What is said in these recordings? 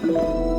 Hello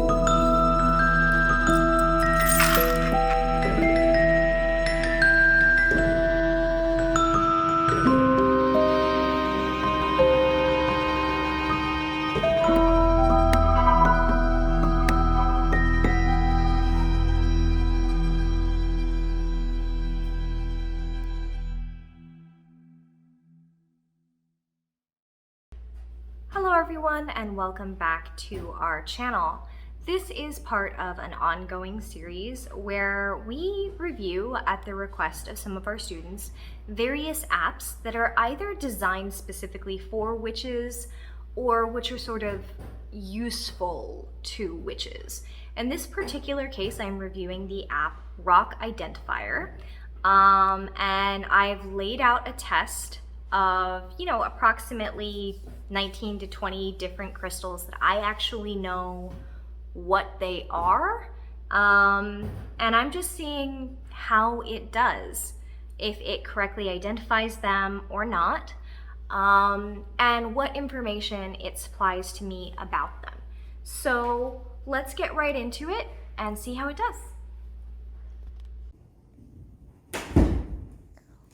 everyone and welcome back to our channel. This is part of an ongoing series where we review, at the request of some of our students, various apps that are either designed specifically for witches or which are sort of useful to witches. In this particular case, I'm reviewing the app Rock Identifier, and I've laid out a test of, approximately 19 to 20 different crystals that I actually know what they are. And I'm just seeing how it does, if it correctly identifies them or not, and what information it supplies to me about them. So let's get right into it and see how it does.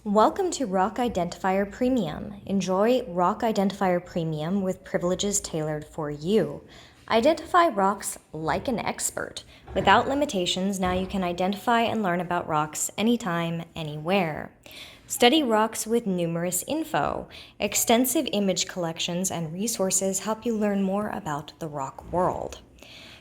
Welcome to Rock Identifier Premium. Enjoy Rock Identifier Premium with privileges tailored for you. Identify rocks like an expert. Without limitations, now you can identify and learn about rocks anytime, anywhere. Study rocks with numerous info. Extensive image collections and resources help you learn more about the rock world.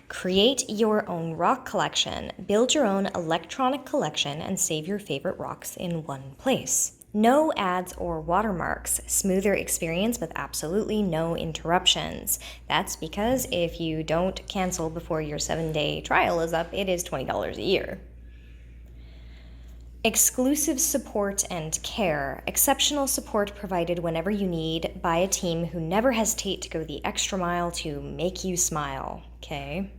Create your own rock collection, build your own electronic collection, and save your favorite rocks in one place. No ads or watermarks, smoother experience with absolutely no interruptions. That's because if you don't cancel before your 7-day trial is up, it is $20 a year. Exclusive support and care. Exceptional support provided whenever you need by a team who never hesitate to go the extra mile to make you smile, okay?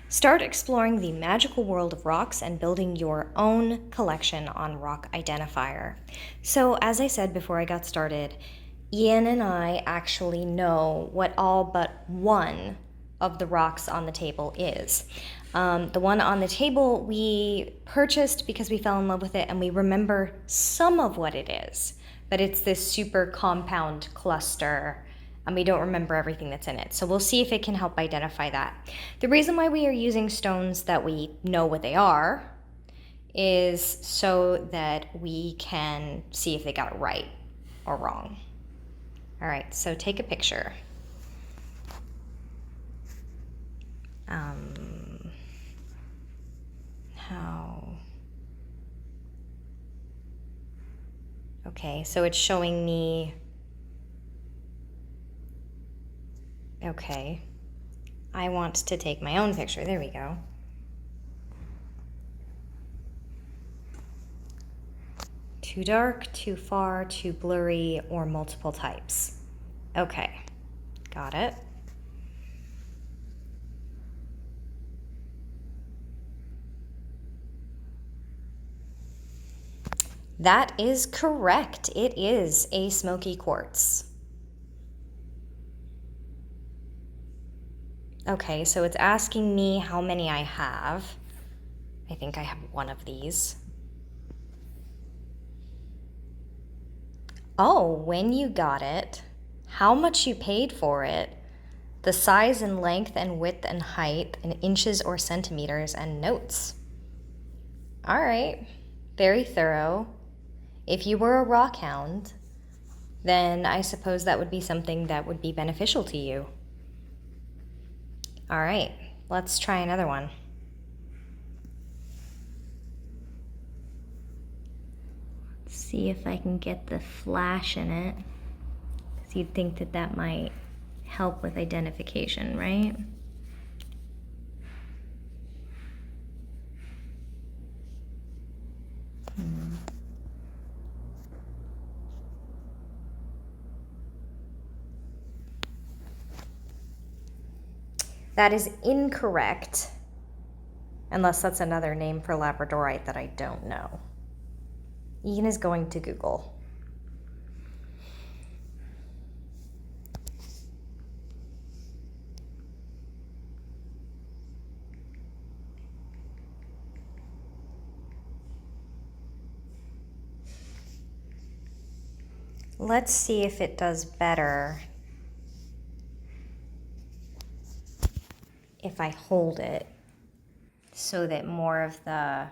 Start exploring the magical world of rocks and building your own collection on Rock Identifier. So, as I said before I got started, Ian and I actually know what all but one of the rocks on the table is. The one on the table we purchased because we fell in love with it and we remember some of what it is, but it's this super compound cluster and we don't remember everything that's in it. So we'll see if it can help identify that. The reason why we are using stones that we know what they are is so that we can see if they got it right or wrong. All right, so take a picture. Okay, so it's showing me, okay, I want to take my own picture. There we go. Too dark, too far, too blurry, or multiple types. Okay, got it. That is correct. It is a smoky quartz. Okay, so it's asking me how many I have. I think I have one of these. Oh, when you got it, how much you paid for it, the size and length and width and height in inches or centimeters, and notes. All right, very thorough. If you were a rock hound, then I suppose that would be something that would be beneficial to you. All right, let's try another one. Let's see if I can get the flash in it, because you'd think that that might help with identification, right? That is incorrect, unless that's another name for labradorite that I don't know. Ian is going to Google. let's see if it does better if I hold it so that more of the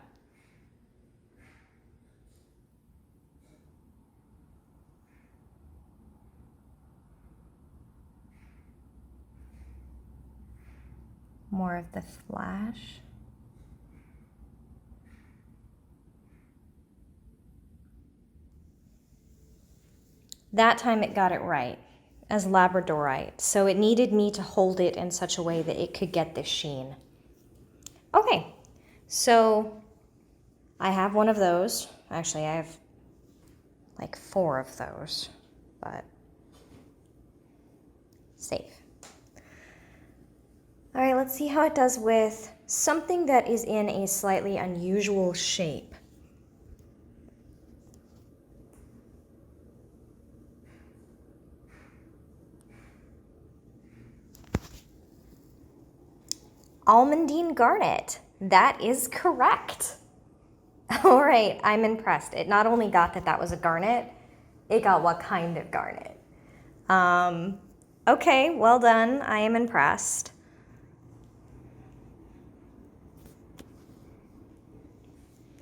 flash. That time it got it right as labradorite, so it needed me to hold it in such a way that it could get this sheen. Okay, so I have one of those. Actually, I have like 4 of those, but safe. All right, let's see how it does with something that is in a slightly unusual shape. Almandine garnet. That is correct. All right, I'm impressed. It not only got that that was a garnet, it got what kind of garnet. Okay, well done. I am impressed.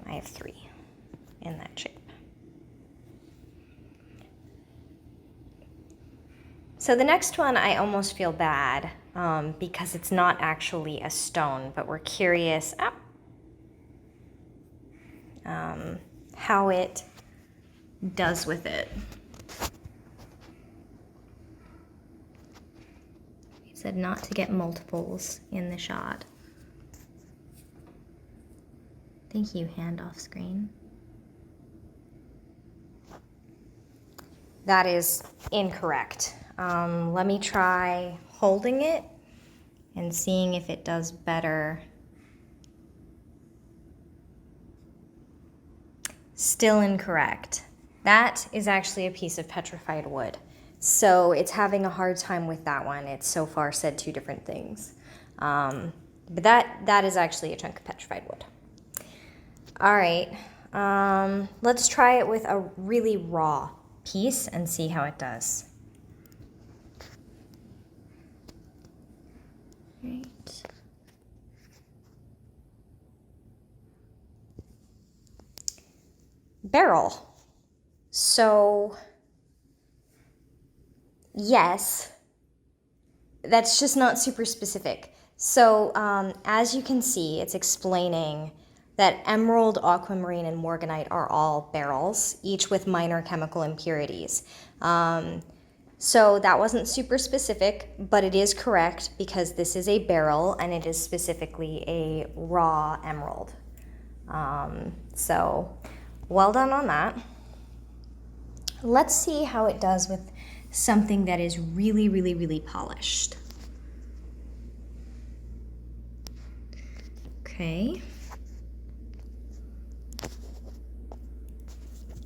I have 3 in that shape. So the next one, I almost feel bad because it's not actually a stone, but we're curious how it does with it. He said not to get multiples in the shot. Thank you, hand off screen. That is incorrect. Let me try holding it and seeing if it does better. Still incorrect. That is actually a piece of petrified wood. So it's having a hard time with that one. It's so far said 2 different things. But that is actually a chunk of petrified wood. All right, let's try it with a really raw piece and see how it does. Right. Beryl. So, yes, that's just not super specific. So, as you can see, it's explaining that emerald, aquamarine, and morganite are all beryls, each with minor chemical impurities. So that wasn't super specific, but it is correct because this is a beryl and it is specifically a raw emerald. So well done on that. Let's see how it does with something that is really, really, really polished. Okay.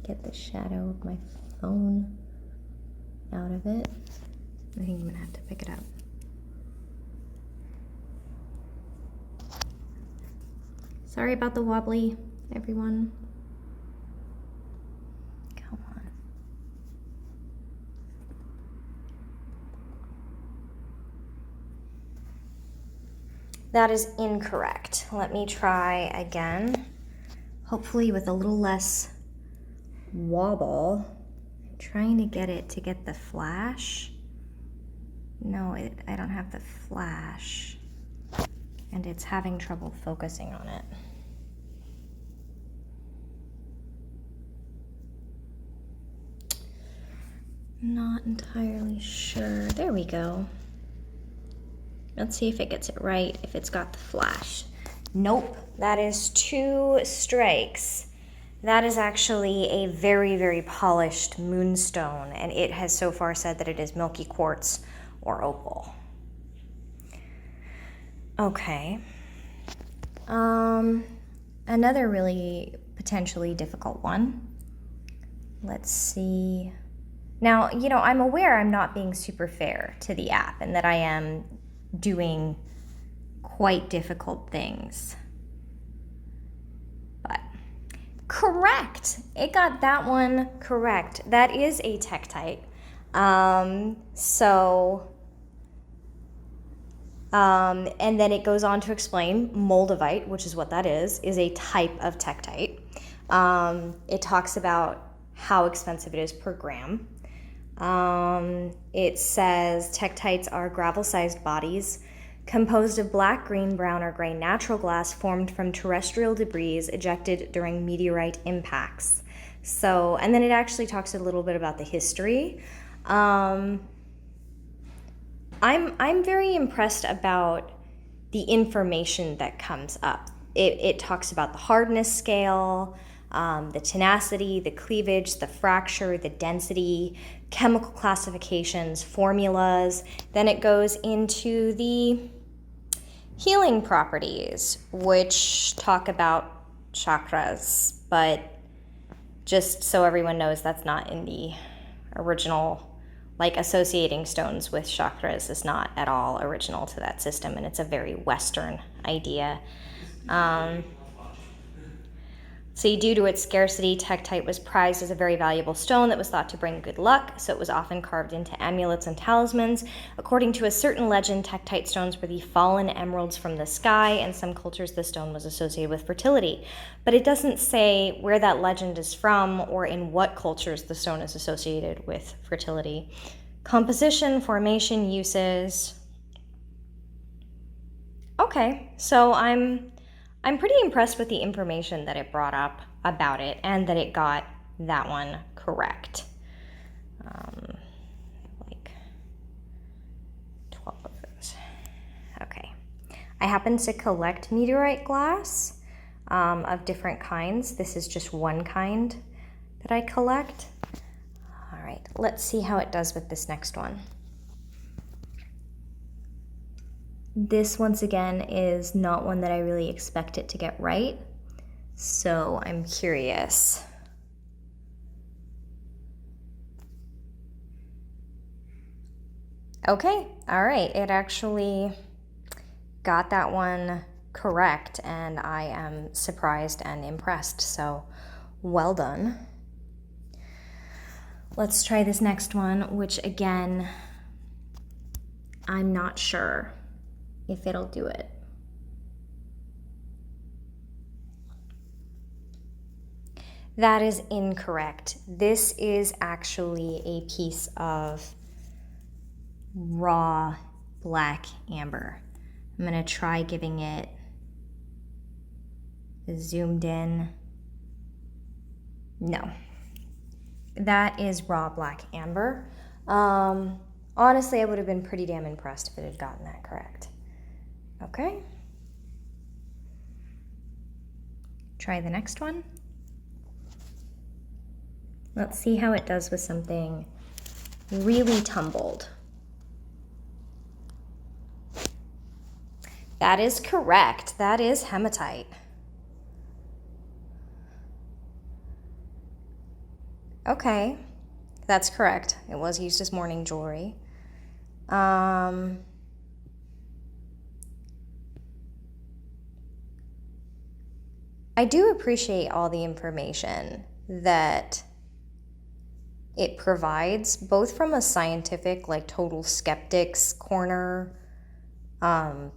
Get the shadow of my phone out of it. I think I'm gonna have to pick it up. Sorry about the wobbly, everyone. Come on. That is incorrect. Let me try again, hopefully with a little less wobble. I'm trying to get it to get the flash. No, I don't have the flash, and it's having trouble focusing on it. Not entirely sure. There we go. Let's see if it gets it right, if it's got the flash. Nope, that is 2 strikes. That is actually a very, very polished moonstone, and it has so far said that it is milky quartz or opal. Okay. Another really potentially difficult one. Let's see. Now, you know, I'm aware I'm not being super fair to the app and that I am doing quite difficult things. But Correct. It got that one correct. That is a tektite. And then it goes on to explain moldavite, which is what that is a type of tektite. It talks about how expensive it is per gram. It says tektites are gravel-sized bodies composed of black, green, brown, or gray natural glass formed from terrestrial debris ejected during meteorite impacts. So, and then it actually talks a little bit about the history. I'm very impressed about the information that comes up. It talks about the hardness scale, the tenacity, the cleavage, the fracture, the density, chemical classifications, formulas. Then it goes into the healing properties, which talk about chakras, but just so everyone knows, that's not in the original, like associating stones with chakras is not at all original to that system, and it's a very Western idea. See, due to its scarcity, tektite was prized as a very valuable stone that was thought to bring good luck, so it was often carved into amulets and talismans. According to a certain legend, tektite stones were the fallen emeralds from the sky. In some cultures, the stone was associated with fertility. But it doesn't say where that legend is from or in what cultures the stone is associated with fertility. Composition, formation, uses. Okay, so I'm pretty impressed with the information that it brought up about it and that it got that one correct. Like 12 of those. Okay. I happen to collect meteorite glass of different kinds. This is just one kind that I collect. All right, let's see how it does with this next one. This, once again, is not one that I really expect it to get right, so I'm curious. Okay, all right, it actually got that one correct, and I am surprised and impressed, so well done. Let's try this next one, which again, I'm not sure if it'll do it. That is incorrect. This is actually a piece of raw black amber. I'm gonna try giving it a zoomed in. No, that is raw black amber. Honestly, I would have been pretty damn impressed if it had gotten that correct. Okay. Try the next one. Let's see how it does with something really tumbled. That is correct. That is hematite. Okay, that's correct. It was used as mourning jewelry. I do appreciate all the information that it provides, both from a scientific, like total skeptic's corner,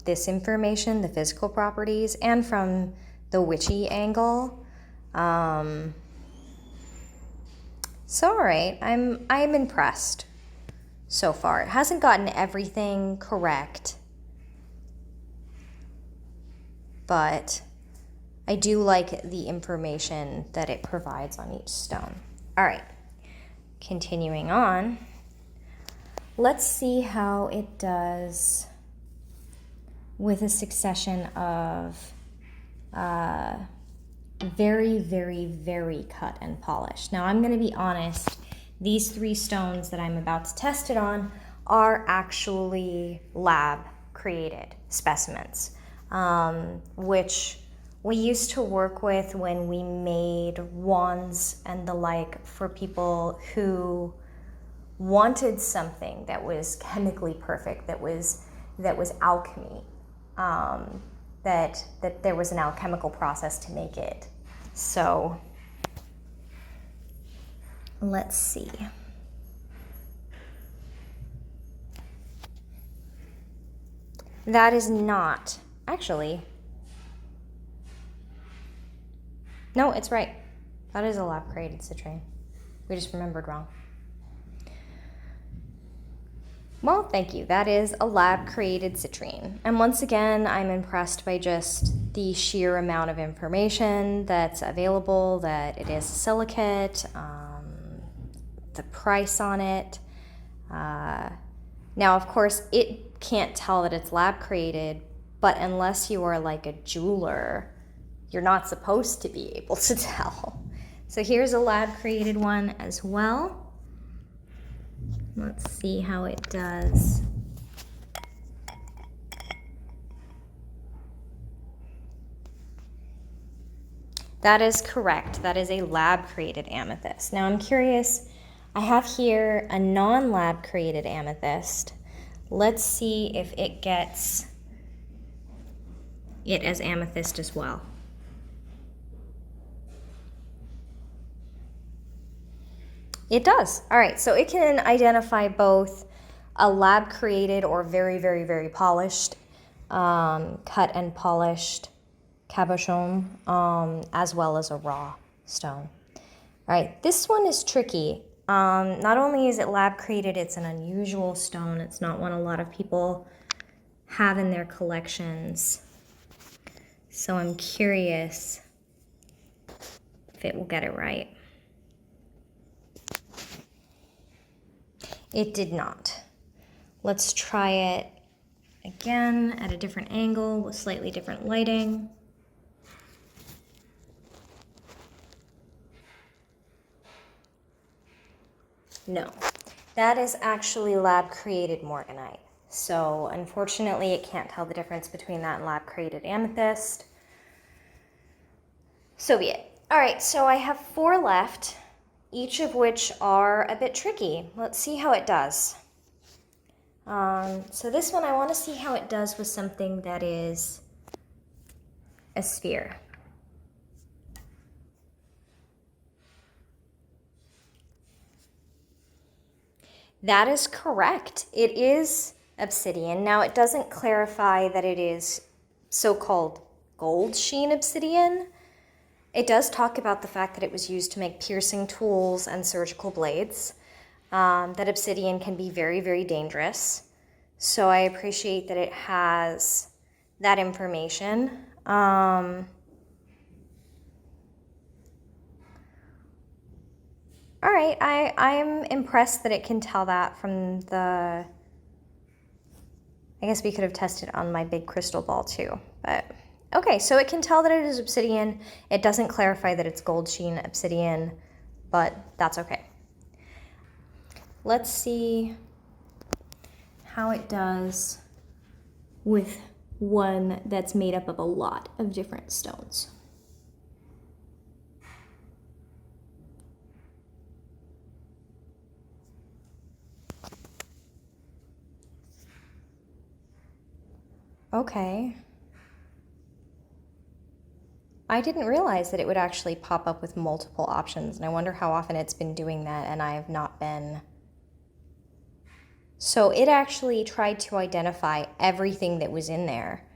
this information, the physical properties, and from the witchy angle. So all right, I'm impressed so far. It hasn't gotten everything correct, but I do like the information that it provides on each stone. All right, continuing on, let's see how it does with a succession of very, very, very cut and polished. Now, I'm going to be honest, these three stones that I'm about to test it on are actually lab created specimens, which we used to work with when we made wands and the like for people who wanted something that was chemically perfect, that was alchemy, that there was an alchemical process to make it. So Let's see. That is not, actually. No, it's right. That is a lab-created citrine. We just remembered wrong. Well, thank you. That is a lab-created citrine. And once again, I'm impressed by just the sheer amount of information that's available, that it is a silicate, the price on it. Now, of course, it can't tell that it's lab-created, but unless you are like a jeweler, you're not supposed to be able to tell. So here's a lab-created one as well. Let's see how it does. That is correct. That is a lab-created amethyst. Now I'm curious, I have here a non-lab created amethyst. Let's see if it gets it as amethyst as well. It does. All right, so it can identify both a lab created or very, very, very polished, cut and polished cabochon, as well as a raw stone. All right, this one is tricky. Not only is it lab created, it's an unusual stone. It's not one a lot of people have in their collections. So I'm curious if it will get it right. It did not. Let's try it again at a different angle with slightly different lighting. No, that is actually lab-created morganite. So unfortunately, it can't tell the difference between that and lab-created amethyst. So be it. All right, so I have 4 left, each of which are a bit tricky. Let's see how it does. So this one, I want to see how it does with something that is a sphere. That is correct. It is obsidian. Now, it doesn't clarify that it is so-called gold sheen obsidian. It does talk about the fact that it was used to make piercing tools and surgical blades, that obsidian can be very, very dangerous. So I appreciate that it has that information. All right, I'm impressed that it can tell that from the, I guess we could have tested on my big crystal ball too, but okay, so it can tell that it is obsidian. It doesn't clarify that it's gold sheen obsidian, but that's okay. Let's see how it does with one that's made up of a lot of different stones. Okay. I didn't realize that it would actually pop up with multiple options, and I wonder how often it's been doing that, and I have not been. So it actually tried to identify everything that was in there,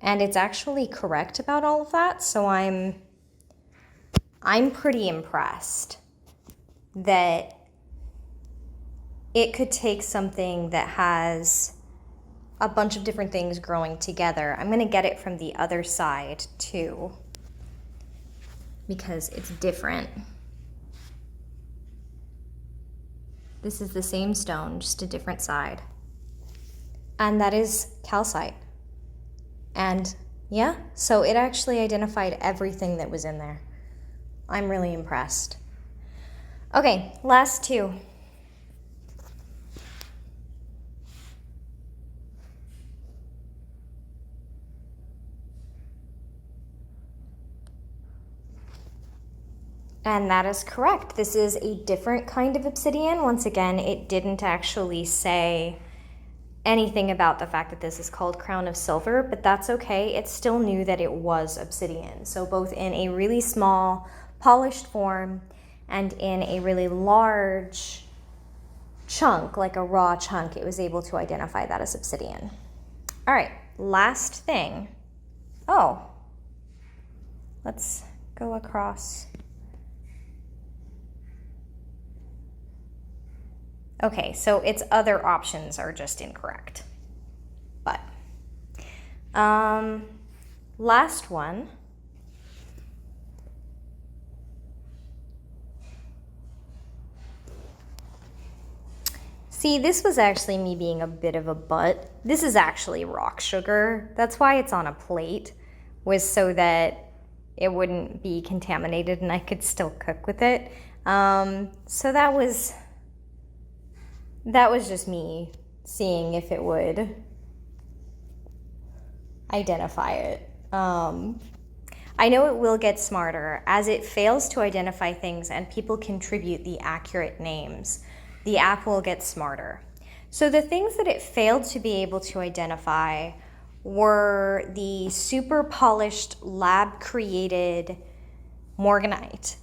and it's actually correct about all of that, so I'm pretty impressed that it could take something that has a bunch of different things growing together. I'm going to get it from the other side too, because it's different. This is the same stone, just a different side. And that is calcite. And yeah, so it actually identified everything that was in there. I'm really impressed. Okay, last 2. And that is correct. This is a different kind of obsidian. Once again, it didn't actually say anything about the fact that this is called crown of silver, but that's okay. It still knew that it was obsidian. So both in a really small, polished form and in a really large chunk, like a raw chunk, it was able to identify that as obsidian. All right, last thing. Oh, let's go across. Okay, so its other options are just incorrect. But last one. See, this was actually me being a bit of a butt. This is actually rock sugar. That's why it's on a plate, was so that it wouldn't be contaminated and I could still cook with it. So that was just me seeing if it would identify it. I know it will get smarter as it fails to identify things and people contribute the accurate names. The app will get smarter. So the things that it failed to be able to identify were the super polished lab created morganite,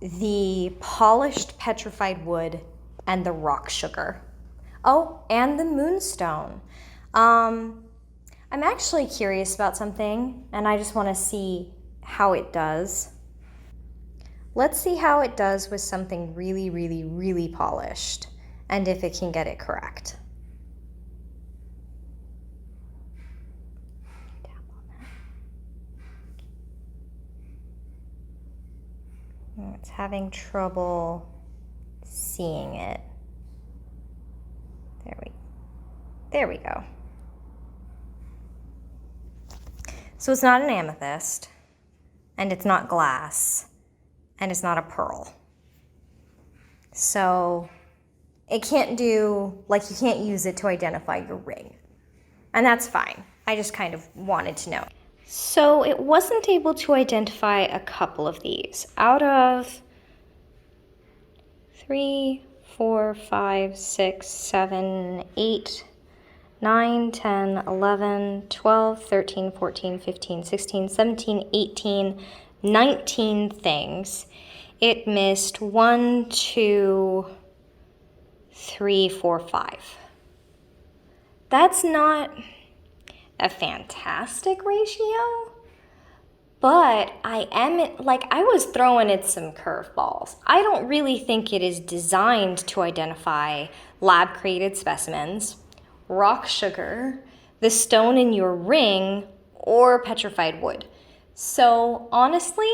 the polished petrified wood, and the rock sugar. Oh, and the moonstone. I'm actually curious about something, and I just want to see how it does. Let's see how it does with something really, really, really polished, and if it can get it correct. Tap on that. Oh, it's having trouble seeing it. There we go. So it's not an amethyst, and it's not glass, and it's not a pearl. So it can't do, like, you can't use it to identify your ring. And that's fine. I just kind of wanted to know. So it wasn't able to identify a couple of these. Out of 3, 4, 5, 6, 7, 8, 9, 10, 11, 12, 13, 14, 15, 16, 17, 18, 19 things. It missed 1, 2, 3, 4, 5. That's not a fantastic ratio, but I was throwing it some curveballs. I don't really think it is designed to identify lab-created specimens, rock sugar, the stone in your ring, or petrified wood. So honestly,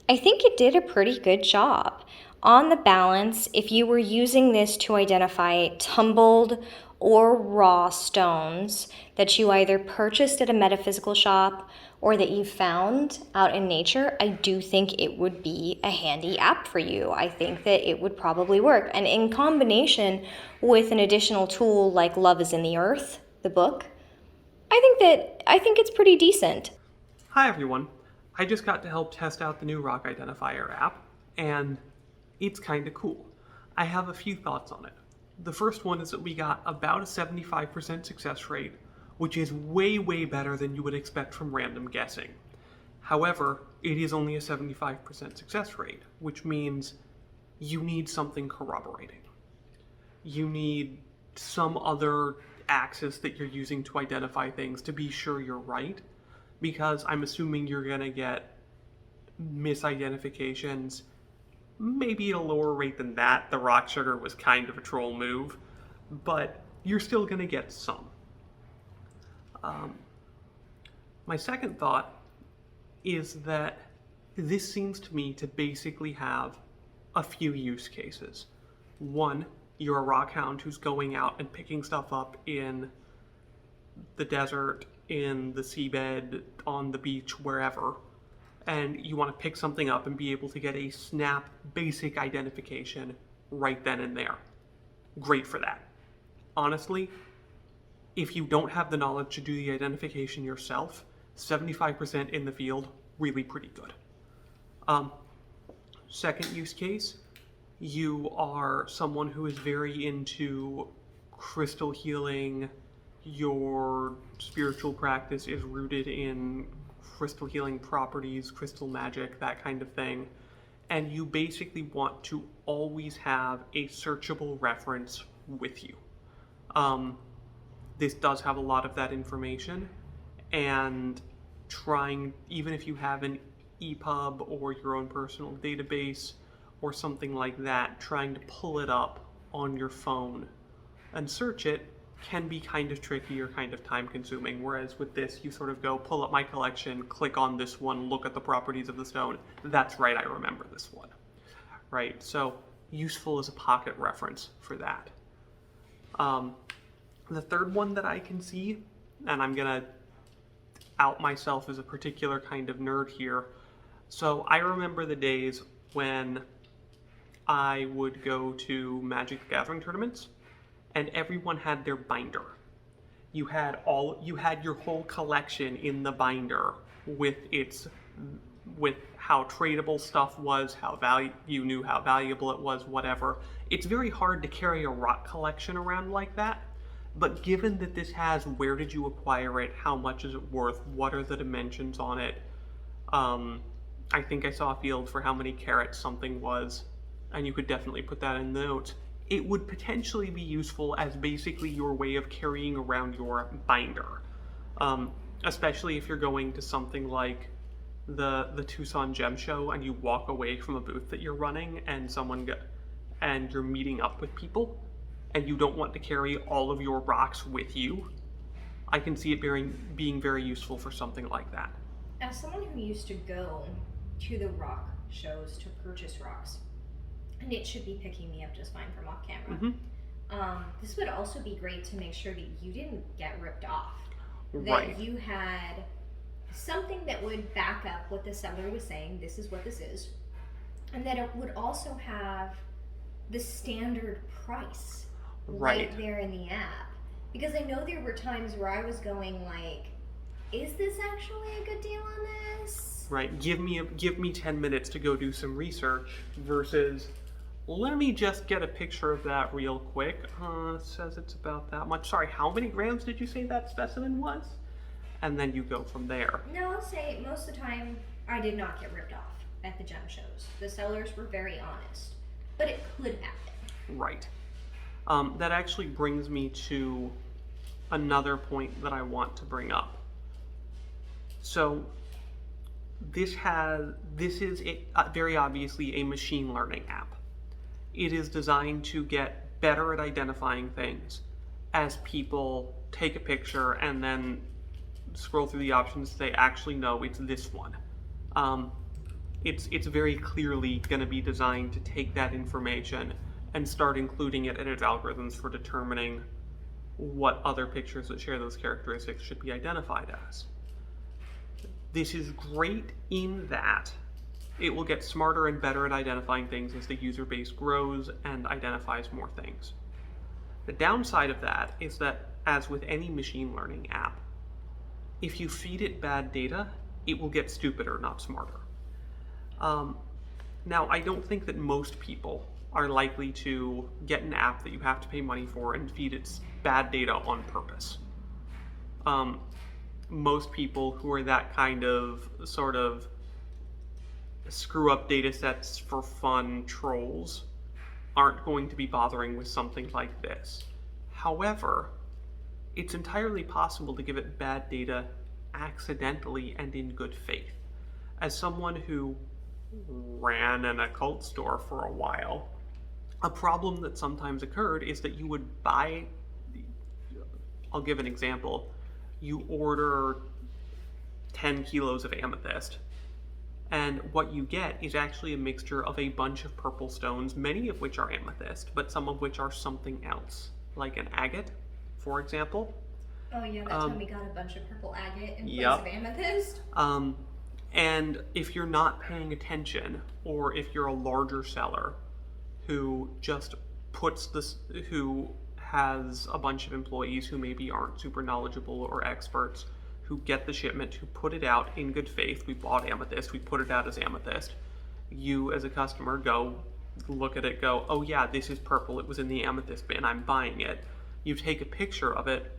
I think it did a pretty good job. On the balance, if you were using this to identify tumbled or raw stones that you either purchased at a metaphysical shop or that you found out in nature, I do think it would be a handy app for you. I think that it would probably work. And in combination with an additional tool like Love is in the Earth, the book, I think it's pretty decent. Hi everyone. I just got to help test out the new rock identifier app, and it's kind of cool. I have a few thoughts on it. The first one is that we got about a 75% success rate, which is way, way better than you would expect from random guessing. However, it is only a 75% success rate, which means you need something corroborating. You need some other axis that you're using to identify things to be sure you're right, because I'm assuming you're going to get misidentifications, maybe at a lower rate than that. The rock sugar was kind of a troll move, but you're still going to get some. My second thought is that this seems to me to basically have a few use cases. One, you're a rock hound who's going out and picking stuff up in the desert, in the seabed, on the beach, wherever, and you want to pick something up and be able to get a snap basic identification right then and there. Great for that. Honestly, if you don't have the knowledge to do the identification yourself, 75% in the field, really pretty good. Second use case, you are someone who is very into crystal healing. Your spiritual practice is rooted in crystal healing properties, crystal magic, that kind of thing. and you basically want to always have a searchable reference with you. This does have a lot of that information, and even if you have an EPUB or your own personal database or something like that, trying to pull it up on your phone and search it can be kind of tricky or kind of time consuming, whereas with this you sort of go pull up my collection, click on this one, look at the properties of the stone, that's right, I remember this one, right? So useful as a pocket reference for that. The third one that I can see, and I'm gonna out myself as a particular kind of nerd here, so I remember the days when I would go to Magic the Gathering tournaments and everyone had their binder. You had your whole collection in the binder with how tradable stuff was, you knew how valuable it was, whatever. It's very hard to carry a rock collection around like that, but given that this has where did you acquire it, how much is it worth, what are the dimensions on it, I think I saw a field for how many carats something was, and you could definitely put that in the notes. It would potentially be useful as basically your way of carrying around your binder, especially if you're going to something like the Tucson Gem Show and you walk away from a booth that you're running and and you're meeting up with people and you don't want to carry all of your rocks with you. I can see it being very useful for something like that. As someone who used to go to the rock shows to purchase rocks, and it should be picking me up just fine from off camera. This would also be great to make sure that you didn't get ripped off. Right. That you had something that would back up what the seller was saying, this is what this is, and that it would also have the standard price right there in the app. Because I know there were times where I was going like, is this actually a good deal on this? Right, give me 10 minutes to go do some research versus let me just get a picture of that real quick. It says it's about that much. Sorry, how many grams did you say that specimen was? And then you go from there. No, I'll say most of the time I did not get ripped off at the gem shows. The sellers were very honest, but it could happen. Right. That actually brings me to another point that I want to bring up. So this is very obviously a machine learning app. It is designed to get better at identifying things as people take a picture and then scroll through the options and say, actually, no, it's this one. It's very clearly going to be designed to take that information and start including it in its algorithms for determining what other pictures that share those characteristics should be identified as. This is great in that it will get smarter and better at identifying things as the user base grows and identifies more things. The downside of that is that, as with any machine learning app, if you feed it bad data, it will get stupider, not smarter. Now, I don't think that most people are likely to get an app that you have to pay money for and feed it bad data on purpose. Most people who are that kind of sort of screw up data sets for fun trolls aren't going to be bothering with something like this. However, it's entirely possible to give it bad data accidentally and in good faith. As someone who ran an occult store for a while, a problem that sometimes occurred is that you would buy, I'll give an example, you order 10 kilos of amethyst, and what you get is actually a mixture of a bunch of purple stones, many of which are amethyst, but some of which are something else, like an agate, for example. Oh yeah, that time we got a bunch of purple agate in place of amethyst. And if you're not paying attention, or if you're a larger seller who just who has a bunch of employees who maybe aren't super knowledgeable or experts, who get the shipment, who put it out in good faith, we bought amethyst, we put it out as amethyst, you as a customer go look at it, go, oh yeah, this is purple, it was in the amethyst bin, I'm buying it. You take a picture of it,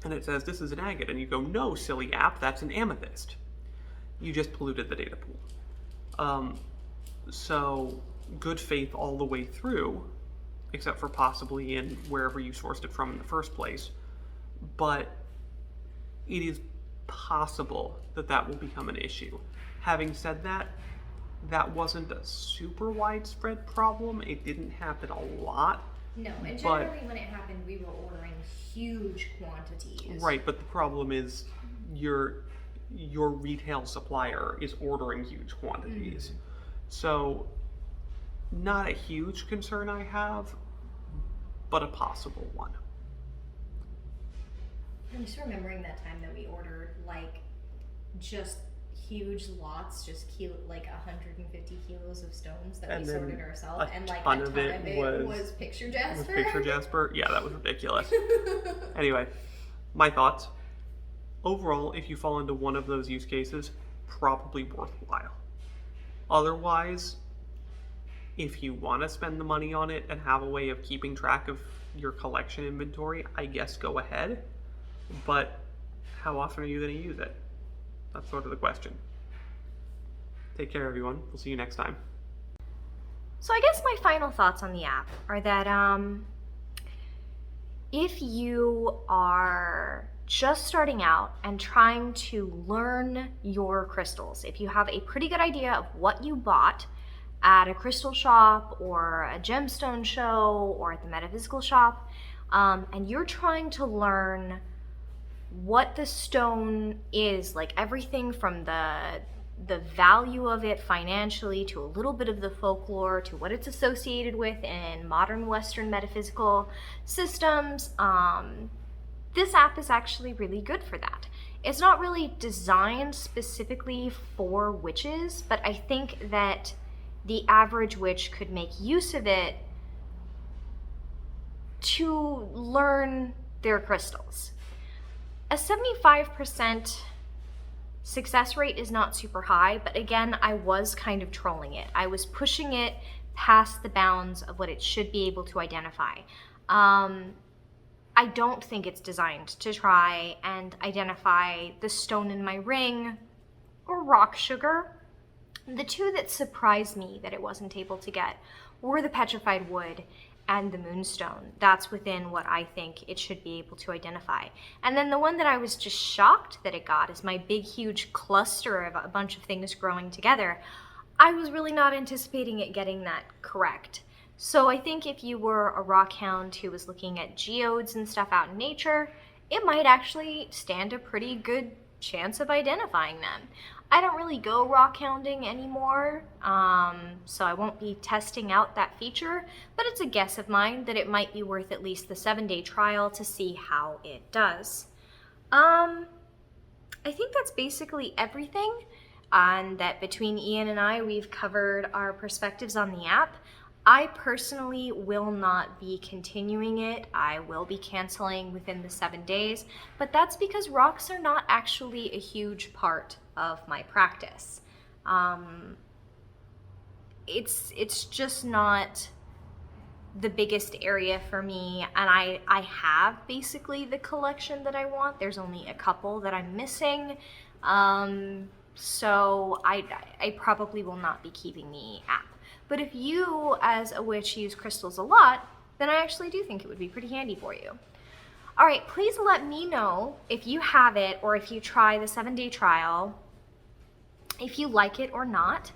and it says this is an agate, and you go, no, silly app, that's an amethyst. You just polluted the data pool. So, good faith all the way through, except for possibly in wherever you sourced it from in the first place. But it is possible that that will become an issue. Having said that, that wasn't a super widespread problem. It didn't happen a lot. No, and generally when it happened, we were ordering huge quantities. Right, but the problem is your retail supplier is ordering huge quantities. Mm-hmm. So, not a huge concern I have, but a possible one. I'm just remembering that time that we ordered like just huge lots, just like 150 kilos of stones that we sorted ourselves, and like a ton of it was picture jasper. Picture jasper? Yeah, that was ridiculous. Anyway, my thoughts. Overall, if you fall into one of those use cases, probably worthwhile. Otherwise, if you want to spend the money on it and have a way of keeping track of your collection inventory, I guess go ahead. But how often are you going to use it? That's sort of the question. Take care, everyone. We'll see you next time. So I guess my final thoughts on the app are that if you are just starting out and trying to learn your crystals, if you have a pretty good idea of what you bought at a crystal shop or a gemstone show or at the metaphysical shop, and you're trying to learn what the stone is, like everything from the value of it financially to a little bit of the folklore to what it's associated with in modern Western metaphysical systems, this app is actually really good for that. It's not really designed specifically for witches, but I think that the average witch could make use of it to learn their crystals. A 75% success rate is not super high, but again, I was kind of trolling it. I was pushing it past the bounds of what it should be able to identify. I don't think it's designed to try and identify the stone in my ring or rock sugar. The two that surprised me that it wasn't able to get were the petrified wood and the moonstone. That's within what I think it should be able to identify. And then the one that I was just shocked that it got is my big huge cluster of a bunch of things growing together. I was really not anticipating it getting that correct. So I think if you were a rock hound who was looking at geodes and stuff out in nature, it might actually stand a pretty good chance of identifying them. I don't really go rock hounding anymore, so I won't be testing out that feature, but it's a guess of mine that it might be worth at least the 7-day trial to see how it does. I think that's basically everything, and that between Ian and I, we've covered our perspectives on the app. I personally will not be continuing it. I will be canceling within the 7 days, but that's because rocks are not actually a huge part of my practice. It's just not the biggest area for me, and I have basically the collection that I want. There's only a couple that I'm missing, so I probably will not be keeping the app. But if you, as a witch, use crystals a lot, then I actually do think it would be pretty handy for you. All right, please let me know if you have it or if you try the 7-day trial, if you like it or not,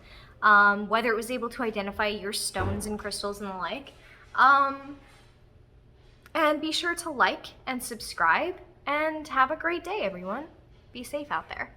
whether it was able to identify your stones and crystals and the like. And be sure to like and subscribe, and have a great day, everyone. Be safe out there.